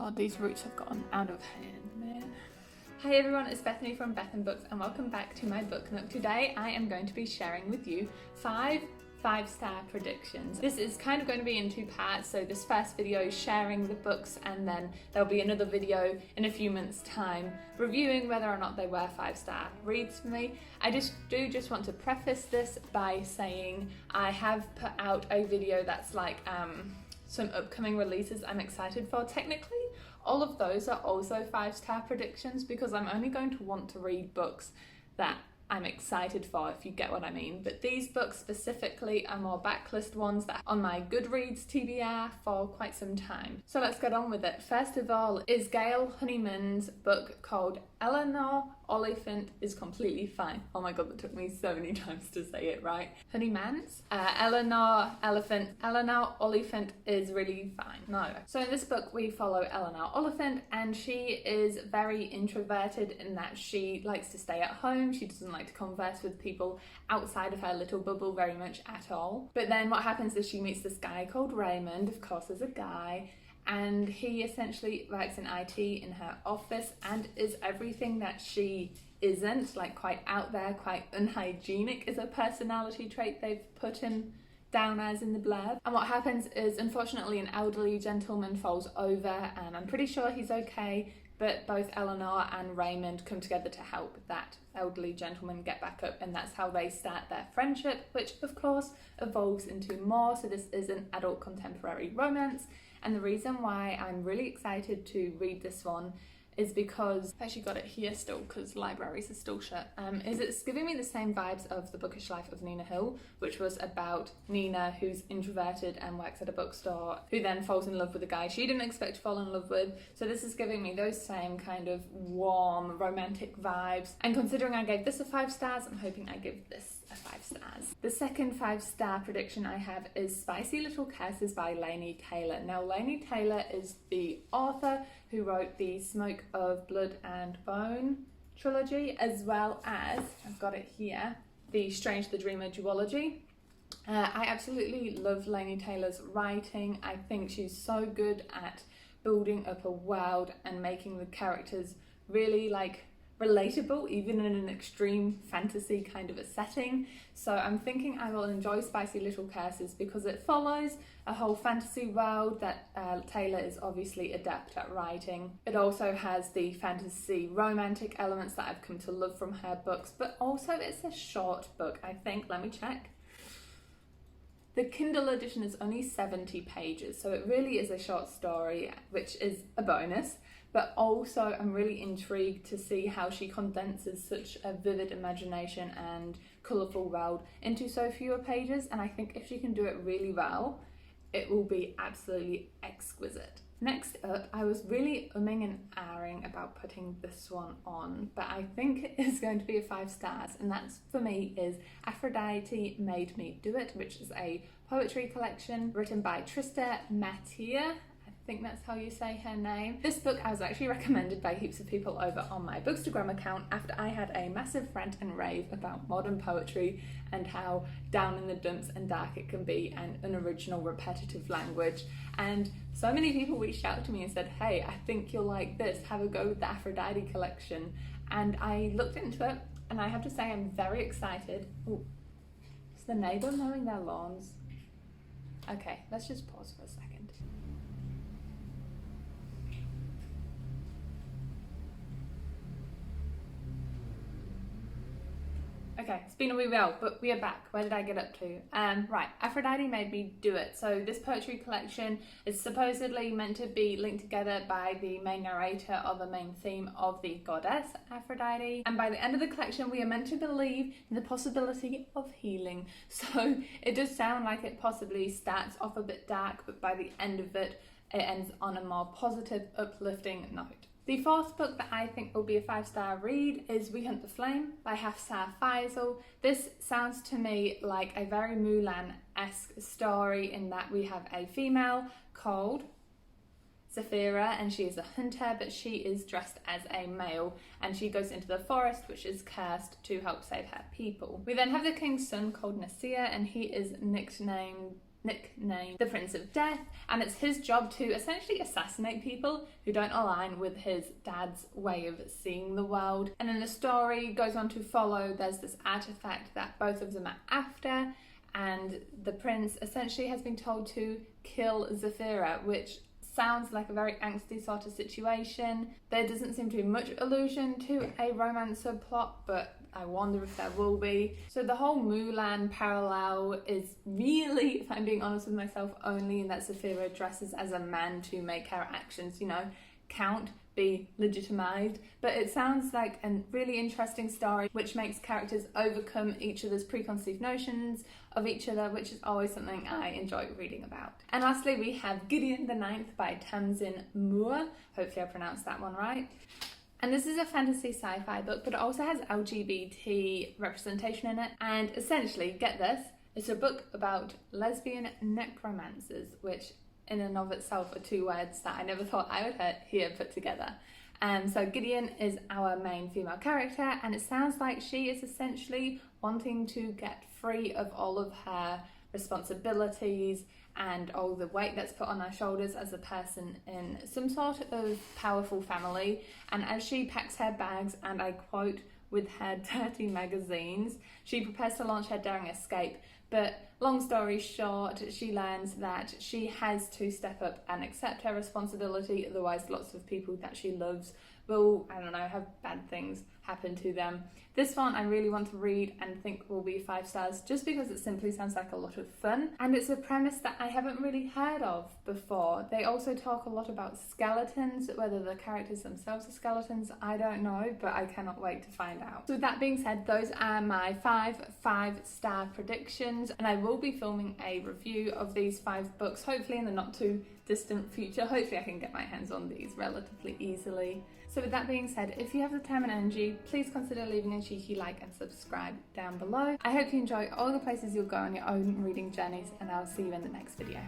God, these roots have gotten out of hand, man. Hi everyone, it's Bethany from Beth and Books and welcome back to my book nook. Today I am going to be sharing with you 5-star predictions. This is kind of going to be in two parts, so this first video is sharing the books and then there'll be another video in a few months time reviewing whether or not they were 5-star reads for me. I just want to preface this by saying I have put out a video that's like some upcoming releases I'm excited for. Technically, all of those are also 5-star predictions because I'm only going to want to read books that I'm excited for, if you get what I mean. But these books specifically are more backlist ones that are on my Goodreads TBR for quite some time. So let's get on with it. First of all is Gail Honeyman's book called Elinor Elephant is completely fine. Oh my god, that took me so many times to say it right. Honeyman's Elinor Elephant. Elinor Elephant is really fine. No. So in this book we follow Elinor Elephant and she is very introverted in that she likes to stay at home. She doesn't like to converse with people outside of her little bubble very much at all. But then what happens is she meets this guy called Raymond, of course as a guy, and he essentially works in IT in her office and is everything that she isn't, like quite out there, quite unhygienic is a personality trait they've put him down as in the blurb. And what happens is, unfortunately, an elderly gentleman falls over and I'm pretty sure he's okay, but both Eleanor and Raymond come together to help that elderly gentleman get back up, and that's how they start their friendship, which of course evolves into more. So this is an adult contemporary romance. And the reason why I'm really excited to read this one is because, I've actually got it here still because libraries are still shut, is it's giving me the same vibes of The Bookish Life of Nina Hill, which was about Nina, who's introverted and works at a bookstore, who then falls in love with a guy she didn't expect to fall in love with. So this is giving me those same kind of warm, romantic vibes. And considering I gave this a 5 stars, I'm hoping I give this a 5 stars. The second 5-star prediction I have is Spicy Little Curses by Laini Taylor. Now, Laini Taylor is the author who wrote the Smoke of Blood and Bone trilogy, as well as, I've got it here, the Strange the Dreamer duology. I absolutely love Laini Taylor's writing. I think she's so good at building up a world and making the characters really like relatable, even in an extreme fantasy kind of a setting. So I'm thinking I will enjoy Spicy Little Curses because it follows a whole fantasy world that Taylor is obviously adept at writing. It also has the fantasy romantic elements that I've come to love from her books, but also it's a short book, I think. Let me check. The Kindle edition is only 70 pages, so it really is a short story, which is a bonus. But also I'm really intrigued to see how she condenses such a vivid imagination and colourful world into so fewer pages, and I think if she can do it really well, it will be absolutely exquisite. Next up, I was really umming and ahhing about putting this one on, but I think it is going to be a 5 stars, and that's for me is Aphrodite Made Me Do It, which is a poetry collection written by Trista. I think that's how you say her name. This book I was actually recommended by heaps of people over on my Bookstagram account after I had a massive rant and rave about modern poetry and how down in the dumps and dark it can be and unoriginal repetitive language. And so many people reached out to me and said, hey, I think you'll like this, have a go with the Aphrodite collection. And I looked into it and I have to say I'm very excited. Ooh, is the neighbour mowing their lawns? Okay, let's just pause for a second. Okay, it's been a wee while, but we are back. Where did I get up to? Right, Aphrodite Made Me Do It. So this poetry collection is supposedly meant to be linked together by the main narrator or the main theme of the goddess Aphrodite. And by the end of the collection, we are meant to believe in the possibility of healing. So it does sound like it possibly starts off a bit dark, but by the end of it, it ends on a more positive, uplifting note. The fourth book that I think will be a 5-star read is We Hunt the Flame by Hafsah Faizal. This sounds to me like a very Mulan-esque story in that we have a female called Zafira and she is a hunter, but she is dressed as a male and she goes into the forest which is cursed to help save her people. We then have the king's son called Nasir and he is nicknamed nicknamed the Prince of Death, and it's his job to essentially assassinate people who don't align with his dad's way of seeing the world. And then the story goes on to follow, there's this artifact that both of them are after, and the prince essentially has been told to kill Zafira, which sounds like a very angsty sort of situation. There doesn't seem to be much allusion to a romance subplot, but I wonder if there will be. So the whole Mulan parallel is really, if I'm being honest with myself, only in that Zafira dresses as a man to make her actions, you know, count, be legitimized. But it sounds like a really interesting story which makes characters overcome each other's preconceived notions of each other, which is always something I enjoy reading about. And lastly, we have Gideon the Ninth by Tamsyn Muir. Hopefully I pronounced that one right. And this is a fantasy sci-fi book, but it also has LGBT representation in it. And essentially, get this, it's a book about lesbian necromancers, which in and of itself are two words that I never thought I would hear put together. So Gideon is our main female character, and it sounds like she is essentially wanting to get free of all of her responsibilities and all the weight that's put on her shoulders as a person in some sort of powerful family. And as she packs her bags, and I quote, with her dirty magazines, she prepares to launch her daring escape. But long story short, she learns that she has to step up and accept her responsibility, otherwise lots of people that she loves will, I don't know, have bad things happen to them. This one I really want to read and think will be 5 stars just because it simply sounds like a lot of fun, and it's a premise that I haven't really heard of before. They also talk a lot about skeletons, whether the characters themselves are skeletons, I don't know, but I cannot wait to find out. So with that being said, those are my 5 5-star predictions, and I will be filming a review of these 5 books, hopefully in the not too distant future. Hopefully I can get my hands on these relatively easily. So with that being said, if you have the time and energy, please consider leaving a cheeky like and subscribe down below. I hope you enjoy all the places you'll go on your own reading journeys, and I'll see you in the next video.